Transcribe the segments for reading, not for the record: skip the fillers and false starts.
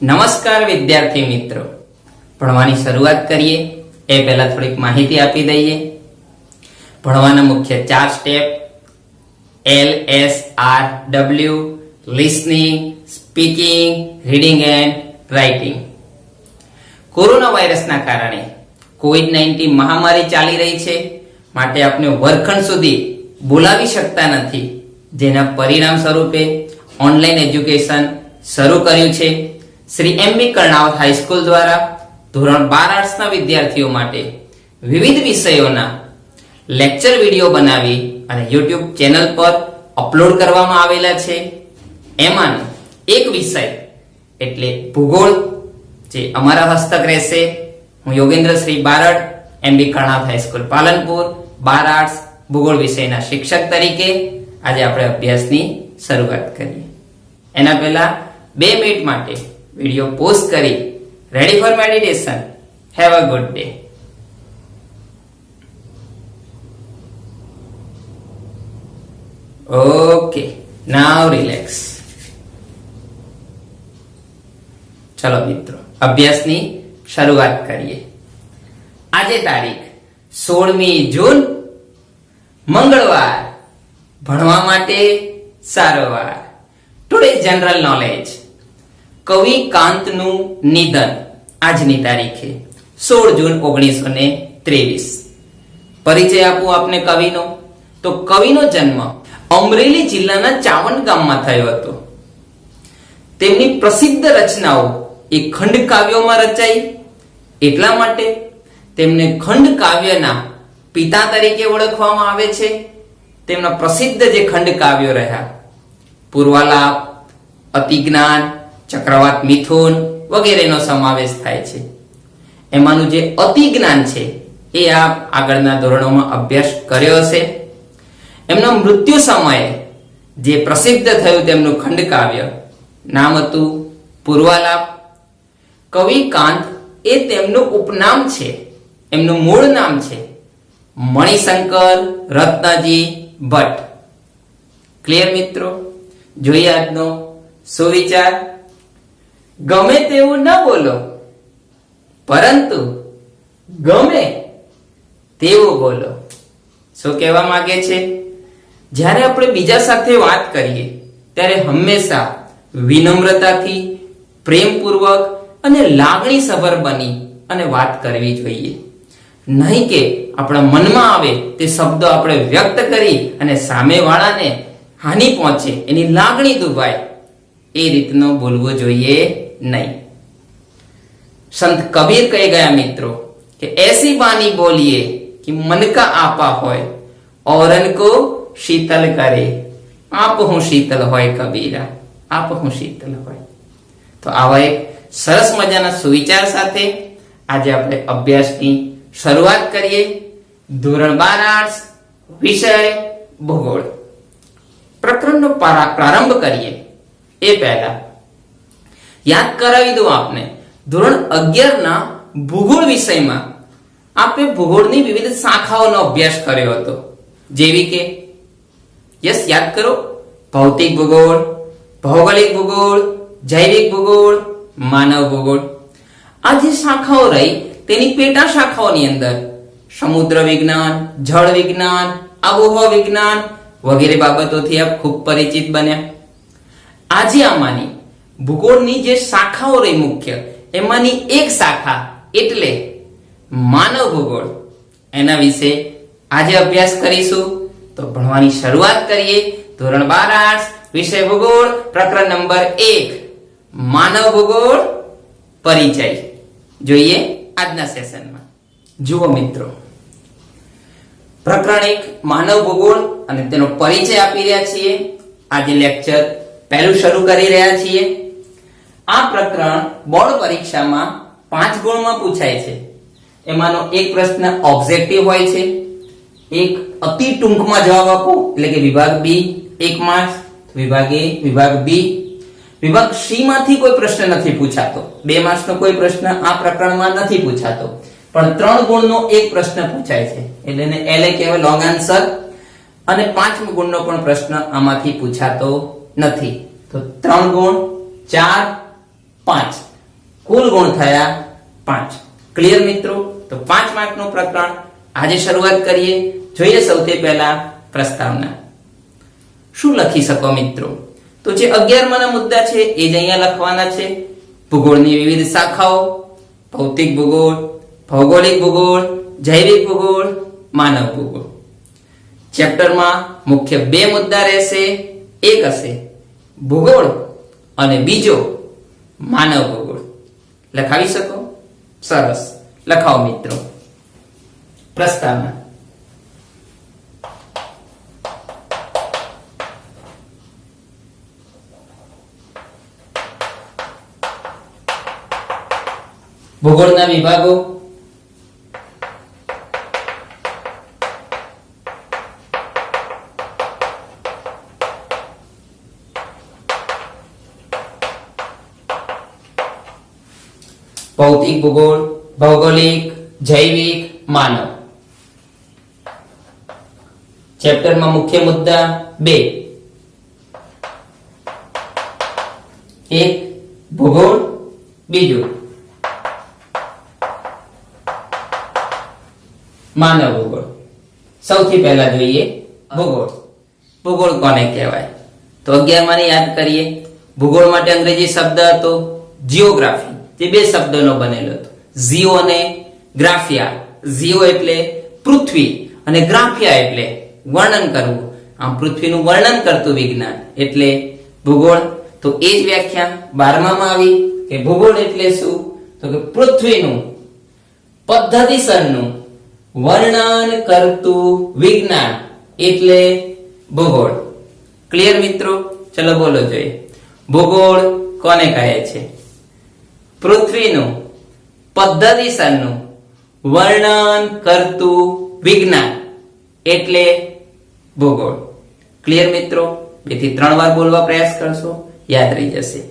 નમસ્કાર વિદ્યાર્થી મિત્રો, ભણવાની શરૂઆત કરીએ એ પહેલા થોડીક માહિતી આપી દઈએ. ભણવાના મુખ્ય 4 step LSRW: listening, speaking, reading and writing. Corona વાયરસના કારણે COVID-19 મહામારી ચાલી રહી છે, માટે આપણે વર્ગખંડ સુધી બોલાવી શકતા નથી, જેના પરિણામ સ્વરૂપે ઓનલાઈન એજ્યુકેશન શરૂ કર્યું છે. શ્રી MB કર્ણાવત હાઈસ્કૂલ દ્વારા ધોરણ 12 આર્ટ્સના વિદ્યાર્થીઓ માટે વિવિધ વિષયોના લેક્ચર વિડીયો બનાવી અને YouTube ચેનલ પર અપલોડ કરવામાં આવેલા છે. એમાંનો એક વિષય એટલે ભૂગોળ, જે અમારા હસ્તક રહેશે. હું Yogendra Shri Barad, MB Karnavat high school Palanpur, 12 arts ભૂગોળ વિષયના શિક્ષક તરીકે આજે આપણે અભ્યાસની શરૂઆત કરીએ. એના પહેલા 2 મિનિટ માટે વિડિયો પોઝ કરી ready for meditation. Have a good day. Okay, now relax. ચલો મિત્રો, અભ્યાસની શરૂઆત કરીએ. આજે તારીખ 16મી જૂન, મંગળવાર. ભણવા માટે સારો વાર. Today general knowledge. કવિ કાંતનું નિધન આજની તારીખે 16 જૂન 1923. પરિચય આપું આપને કવિનો. તો કવિનો જન્મ અમરેલી જિલ્લાના ચાવંડ ગામમાં થયો હતો. તેમની પ્રસિદ્ધ રચનાઓ એ ખંડ કાવ્યોમાં રચાઈ, એટલા માટે તેમને ખંડ કાવ્યના પિતા તરીકે ઓળખવામાં આવે છે. તેમના પ્રસિદ્ધ જે ખંડ કાવ્યો રહ્યા, પૂર્વાલાપ, અતિજ્ઞાન, ચક્રવાત મિથુન વગેરેનો સમાવેશ થાય છે. એમાંનું જે અતિજ્ઞાન છે એ આપ આગળના ધોરણોમાં અભ્યાસ કર્યો હશે. એમના મૃત્યુ સમયે જે પ્રસિદ્ધ થયું તેમનું ખંડ કાવ્ય નામ હતું પૂર્વાલાપ. કવિ કાંત એ તેમનું ઉપનામ છે. એમનું મૂળ નામ છે મણિશંકર રત્નજી ભટ્ટ. ક્લિયર મિત્રો? જોઈએ આજનો સુવિચાર. ગમે તેવું ન બોલો, પરંતુ ગમે તેવું બોલો. શું કહેવા માંગે છે? જ્યારે આપણે બીજા સાથે વાત કરીએ ત્યારે હંમેશા વિનમ્રતાથી, પ્રેમપૂર્વક અને લાગણીસભર બની અને વાત કરવી જોઈએ. નહીં કે આપણા મનમાં આવે તે શબ્દો આપણે વ્યક્ત કરી અને સામેવાળાને હાનિ પહોંચે, એની લાગણી દુભાય, એ રીતનું બોલવું જોઈએ નહીં. સંત કબીર કહી ગયા મિત્રો કે ऐसी बानी बोलिए कि मन का आपा હોય, औरन को शीतल करे. आप હું શીતલ હોય કબીરા, આપ હું શીતલ હોય. તો આવા એક સરસ મજાના સુવિચાર સાથે આજે આપણે અભ્યાસની શરૂઆત કરીએ. ધોરણ 12 આર્ટ્સ, વિષય ભૂગોળ. પ્રકરણનો પ્રારંભ કરીએ એ પહેલા યાદ કરાવી દઉં આપને, ધોરણ 11 ના ભૂગોળ વિષયમાં આપણે ભૂગોળની વિવિધ શાખાઓનો અભ્યાસ કર્યો હતો. જેવી કે યાદ કરો, ભૌતિક ભૂગોળ, ભૌગોલિક ભૂગોળ, જૈવિક ભૂગોળ, માનવ ભૂગોળ. આ જે શાખાઓ રહી તેની પેટા શાખાઓની અંદર સમુદ્ર વિજ્ઞાન, જળ વિજ્ઞાન, આબોહવા વિજ્ઞાન વગેરે બાબતોથી આપ ખૂબ પરિચિત બન્યા. આજે આમાંની ભૂગોળની જે શાખાઓ રહી મુખ્ય, એમાંની એક શાખા એટલે માનવ ભૂગોળ, એના વિશે આજે અભ્યાસ કરીશું. તો ભણવાની શરૂઆત કરીએ. ધોરણ 12 આર્ટ્સ, વિષય ભૂગોળ, પ્રકરણ નંબર 1 માનવ ભૂગોળ, પરિચય. જોઈએ આજના સેશનમાં. જુઓ મિત્રો, પ્રકરણ 1 માનવ ભૂગોળ અને તેનો પરિચય આપી રહ્યા છીએ. આજે લેક્ચર પહેલું શરૂ કરી રહ્યા છીએ. આ પ્રકરણ બોર્ડ પરીક્ષામાં 5 ગુણમાં પૂછાય છે. એમાંનો એક પ્રશ્ન ઓબ્જેક્ટિવ હોય છે, એક અતિ ટૂંકમાં જવાબ આપો એટલે કે વિભાગ બી 1 માર્ક્સ, વિભાગ એ, વિભાગ બી. વિભાગ સી માંથી કોઈ પ્રશ્ન નથી પૂછાતો. 2 માર્ક્સનો કોઈ પ્રશ્ન આ પ્રકરણમાં નથી પૂછાતો, પણ 3 ગુણનો એક પ્રશ્ન પૂછાય છે એટલે એને LA કહેવાય, લોંગ આન્સર. અને 5 ગુણનો પણ પ્રશ્ન આમાંથી પૂછાતો નથી. તો 3 ગુણ, 4, 5 કુલ ગુણ થયા 5. ક્લિયર મિત્રો? તો 5 માર્કનું પ્રકરણ આજે શરૂઆત કરીએ. જોઈએ સૌથી પહેલા પ્રસ્તાવના. શું લખી શકો મિત્રો? તો જે 11માના મુદ્દા છે એ જ અહીંયા લખવાના છે. ભૂગોળની વિવિધ શાખાઓ: ભૌતિક ભૂગોળ, ભૌગોલિક ભૂગોળ, જૈવિક ભૂગોળ, માનવ ભૂગોળ. ચેપ્ટરમાં મુખ્ય 2 મુદ્દા રહેશે. એક હશે ભૂગોળ અને બીજો માનવ ભૂગોળ. લખાવી શકો? સરસ, લખાવો મિત્રો. પ્રસ્તાવના. ભૂગોળના વિભાગો: ભૌતિક ભૂગોળ, ભૌગોલિક, જૈવિક, માનવ. ચેપ્ટરમાં મુખ્ય મુદ્દા 2. એક ભૂગોળ, બીજું માનવ ભૂગોળ. સૌથી પહેલા જોઈએ ભૂગોળ. ભૂગોળ કોને કહેવાય? તો 11માની યાદ કરીએ. ભૂગોળ માટે અંગ્રેજી શબ્દ હતો જીઓગ્રાફી, જે 2 શબ્દોનો બનેલો હતો, જીઓ અને ગ્રાફિયા. જીઓ એટલે પૃથ્વી અને ગ્રાફિયા એટલે વર્ણન કરવું. આમ પૃથ્વીનું વર્ણન કરતું વિજ્ઞાન એટલે ભૂગોળ. તો એ જ વ્યાખ્યા 12મામાં આવી કે ભૂગોળ એટલે શું? તો કે પૃથ્વીનું પદ્ધતિસરનું વર્ણન કરતું વિજ્ઞાન એટલે ભૂગોળ. ક્લિયર મિત્રો? ચલો બોલો જોઈએ. ભૂગોળ કોને કહે છે? પૃથ્વીનું પદ્ધતિસરનું વર્ણન કરતું વિજ્ઞાન એટલે ભૂગોળ. ક્લિયર મિત્રો? 2 થી 3 વાર બોલવા પ્રયાસ કરશો, યાદ રહી જશે.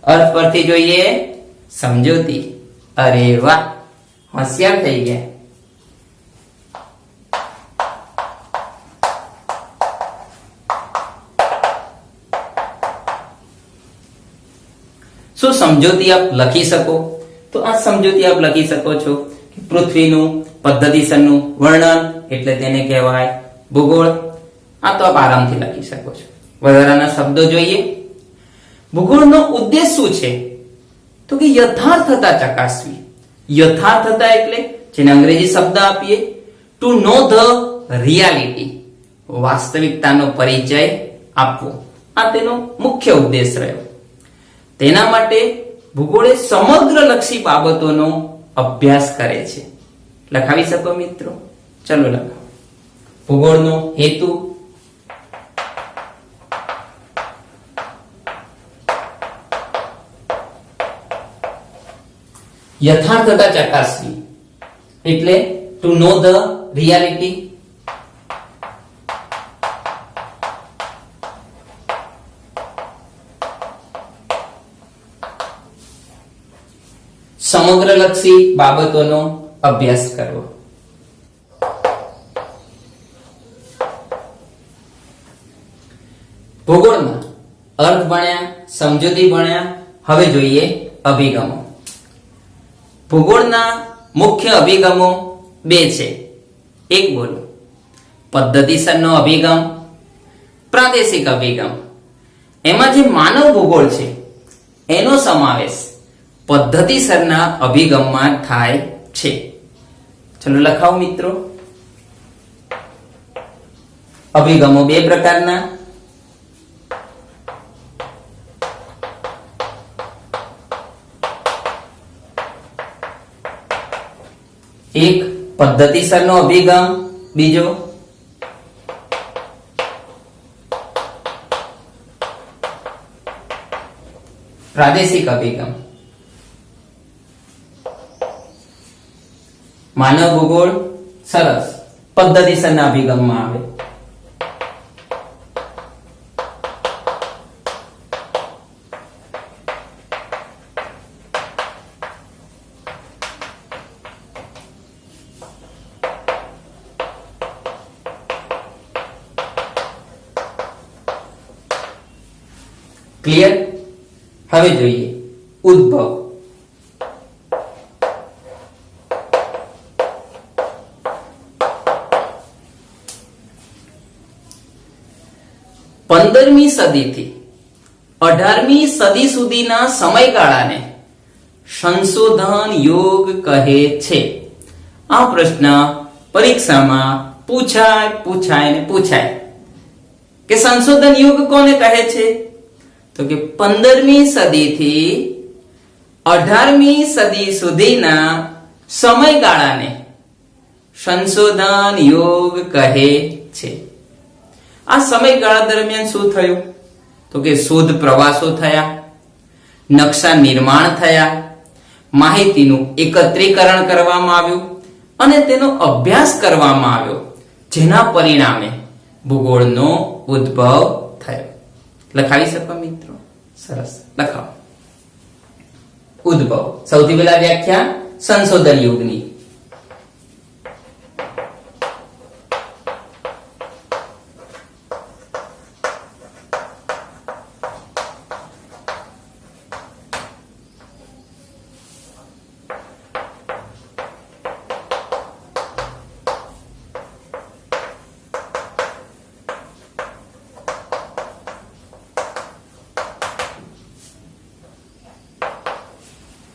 અર્થ પરથી જોઈએ સમજૂતી. અરે વાહ, હોશિયાર થઈ ગયા. શું સમજૂતી આપ લખી શકો? તો આ સમજૂતી આપ લખી શકો છો કે પૃથ્વીનું પદ્ધતિસરનું વર્ણન એટલે તેને કહેવાય ભૂગોળ. આ તો આપ આરામથી લખી શકો છો. વધારાના શબ્દો જોઈએ. ભૂગોળનો ઉદ્દેશ શું છે? તો કે યથાર્થતા ચકાસવી. યથાર્થતા એટલે જેને અંગ્રેજી શબ્દ આપીએ ટુ નો ધ રિયાલિટી, વાસ્તવિકતાનો પરિચય આપવો. આ તેનો મુખ્ય ઉદ્દેશ રહ્યો. તેના માટે ભૂગોળ એ સમગ્ર લક્ષી બાબતોનો અભ્યાસ કરે છે. લખાવી શકો મિત્રો? ચલો લખાવો. ભૂગોળનો હેતુ: યથાર્થતા ચકાસવી એટલે ટુ નો ધ રિયાલિટી. સમગ્રલક્ષી બાબતોનો અભ્યાસ કરવો. ભૂગોળમાં અર્થ ભણ્યા, સમજૂતી ભણ્યા. હવે જોઈએ અભિગમો. ભૂગોળના મુખ્ય અભિગમો 2 છે. એક બોલો. પદ્ધતિસરનો અભિગમ, પ્રાદેશિક અભિગમ. એમાં જે માનવ ભૂગોળ છે એનો સમાવેશ પદ્ધતિસરના અભિગમમાં થાય છે. ચલો લખાવો મિત્રો. અભિગમો 2 પ્રકારના. એક પદ્ધતિસરનો અભિગમ, બીજો પ્રાદેશિક અભિગમ. માનવ ભૂગોળ સરસ પદ્ધતિસરના અભિગમમાં આવે. ક્લિયર? હવે જોઈએ ઉદ્ભવ. 15મી સદીથી 18મી સદી સુધીના સમયગાળાને સંશોધન યુગ કહે છે. આ પ્રશ્ન પરીક્ષામાં પૂછાય કે સંશોધન યુગ કોને કહે છે? તો કે 15મી સદીથી 18મી સદી સુધીના સમયગાળાને સંશોધન યુગ કહે છે. આ સમયગાળા દરમિયાન શું થયું? તો કે શોધ પ્રવાસો થયા, નકશા નિર્માણ થયા, માહિતીનું એકત્રીકરણ કરવામાં આવ્યું અને તેનો અભ્યાસ કરવામાં આવ્યો, જેના પરિણામે ભૂગોળનો ઉદ્ભવ થયો. લખાવી શકો મિત્રો? સરસ, લખાવો. ઉદ્ભવ, સૌથી પહેલા વ્યાખ્યા સંશોધન યુગની.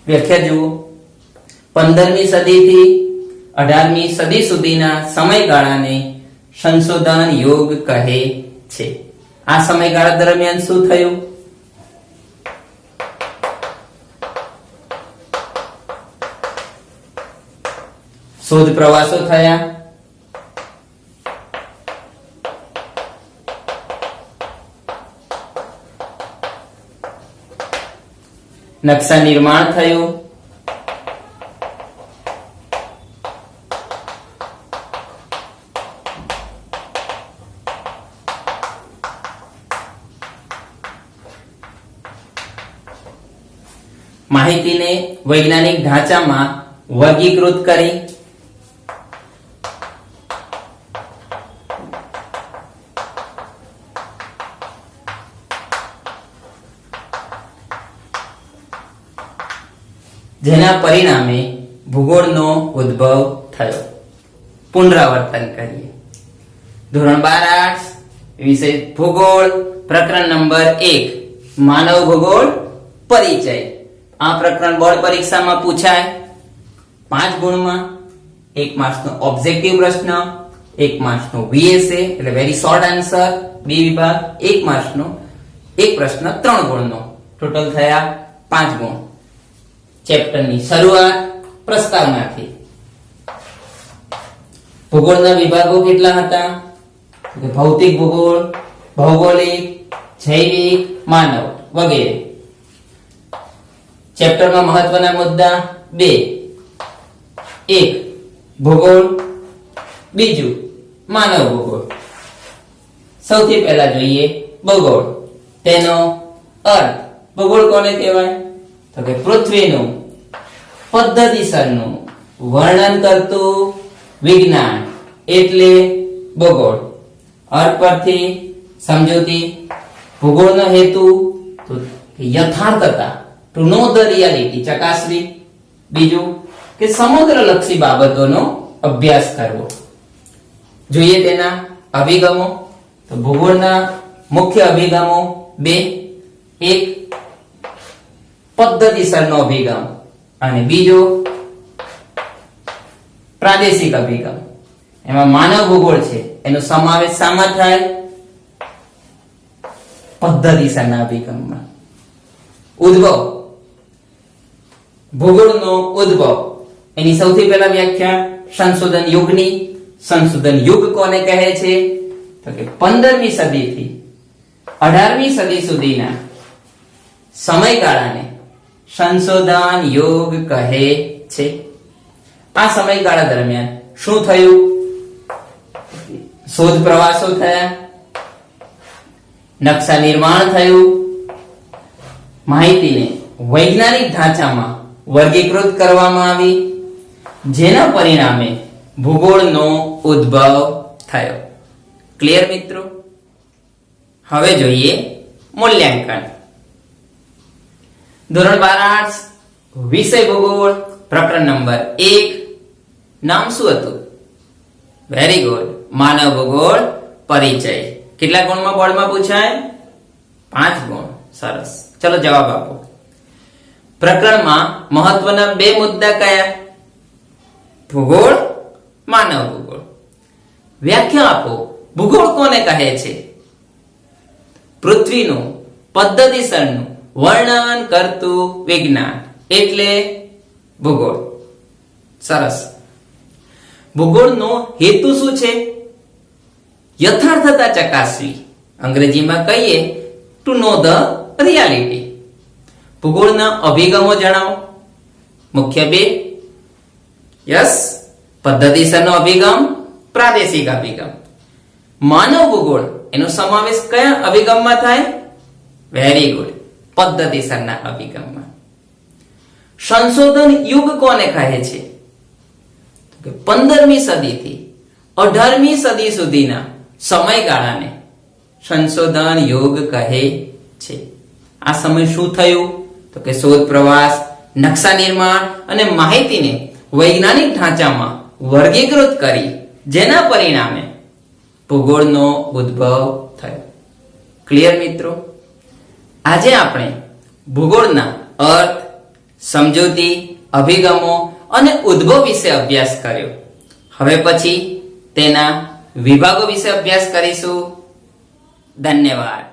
વ્યાખ્યા જુઓ. 15મી સદીથી 18મી સદી સુધીના સમયગાળાને સંશોધન યુગ કહે છે. આ સમયગાળા દરમિયાન શું થયું? શોધ પ્રવાસો થયા, નકશા નિર્માણ થયું, માહિતીને વૈજ્ઞાનિક ઢાંચામાં વર્ગીકૃત કરી, જેના પરિણામે ભૂગોળનો ઉદ્ભવ થયો. પુનરાવર્તન કરીએ. ધોરણ 12 આર્ટ્સ, વિષય ભૂગોળ, પ્રકરણ નંબર 1 માનવ ભૂગોળ પરિચય. આ પ્રકરણ બોર્ડ પરીક્ષામાં પૂછાય 5 ગુણમાં. 1 માર્ક્સનો ઓબ્જેક્ટિવ પ્રશ્ન, 1 માર્ક્સનો VSA એટલે વેરી શોર્ટ આન્સર, બી વિભાગ 1 માર્ક્સનો એક પ્રશ્ન 3 ગુણનો, ટોટલ થયા 5 ગુણ. ચેપ્ટરની શરૂઆત પ્રસ્તાવનાથી. ભૂગોળના વિભાગો કેટલા હતા? ભૌતિક ભૂગોળ, ભૌગોલિક, જૈવિક, માનવ વગેરે. ચેપ્ટરમાં મહત્વના મુદ્દા 2. 1 ભૂગોળ, બીજું માનવ ભૂગોળ. સૌથી પહેલા જોઈએ ભૂગોળ. તેનો અર્થ. ભૂગોળ કોને કહેવાય? તો કે પૃથ્વીનું પદ્ધતિસરનું વર્ણન કરતું વિજ્ઞાન એટલે ભૂગોળ. અર્થ પરથી સમજૂતી. ભૂગોળનો હેતુ તો યથાર્થતા, ટુ નો ધ રિયાલિટી, ચકાસવી. બીજું કે સમુદ્રલક્ષી બાબતોનો અભ્યાસ કરવો. જોઈએ તેના અભિગમો. તો ભૂગોળના મુખ્ય અભિગમો 2. 1 પદ્ધતિસરનો અભિગમ અને બીજો પ્રાદેશિક અભિગમ. એમાં માનવ ભૂગોળ છે એનો સમાવેશ શામાં થાય? પદ્ધતિસરના અભિગમમાં. ઉદ્ભવ. ભૂગોળનો ઉદ્ભવ એની સૌથી પહેલા વ્યાખ્યા સંશોધન યુગની. સંશોધન યુગ કોને કહે છે? તો કે 15મી સદીથી 18મી સદી સુધીના સમયગાળાને સંશોધન યુગ કહે છે. આ સમયગાળા દરમિયાન શું થયું? શોધ પ્રવાસો થયા, નકશા નિર્માણ થયું, માહિતીને વૈજ્ઞાનિક ઢાંચામાં વર્ગીકૃત કરવામાં આવી, જેના પરિણામે ભૂગોળનો ઉદ્ભવ થયો. ક્લિયર મિત્રો? હવે જોઈએ મૂલ્યાંકન. ધોરણ 12 આર્ટ્સ, વિષય ભૂગોળ, પ્રકરણ નંબર 1. નામ શું હતું? વેરી ગુડ, માનવ ભૂગોળ પરિચય. કેટલા ગુણમાં બોર્ડમાં પૂછાય? 5 ગુણ. સરસ. ચલો જવાબ આપો. પ્રકરણમાં મહત્વના 2 મુદ્દા કયા? ભૂગોળ, માનવ ભૂગોળ. વ્યાખ્યા આપો. ભૂગોળ કોને કહે છે? પૃથ્વીનું પદ્ધતિસરનું વર્ણન કરતું વિજ્ઞાન એટલે ભૂગોળ. સરસ. ભૂગોળનો હેતુ શું છે? યથાર્થતા ચકાસવી. અંગ્રેજીમાં કહીએ ટુ નો ધ રિયાલિટી. ભૂગોળના અભિગમો જણાવો. મુખ્ય 2. યસ, પદ્ધતિસરનો અભિગમ, પ્રાદેશિક અભિગમ. માનવ ભૂગોળ એનો સમાવેશ કયા અભિગમમાં થાય? વેરી ગુડ, પદ્ધતિસરના અભિગમમાં. સંશોધન યુગ કોને કહે છે? 15મી સદીથી 18મી સદી સુધીના સમયગાળાને સંશોધન યુગ કહે છે. આ સમય શું થયું? તો કે શોધ પ્રવાસ, નકશા નિર્માણ અને માહિતીને વૈજ્ઞાનિક ઢાંચામાં વર્ગીકૃત કરી જેના પરિણામે ભૂગોળનો ઉદ્ભવ થયો. ક્લિયર મિત્રો? આજે આપણે ભૂગોળના અર્થ, સમજૂતી, અભિગમો અને ઉદ્ભવ વિશે અભ્યાસ કર્યો. હવે પછી તેના વિભાગો વિશે અભ્યાસ કરીશું. ધન્યવાદ.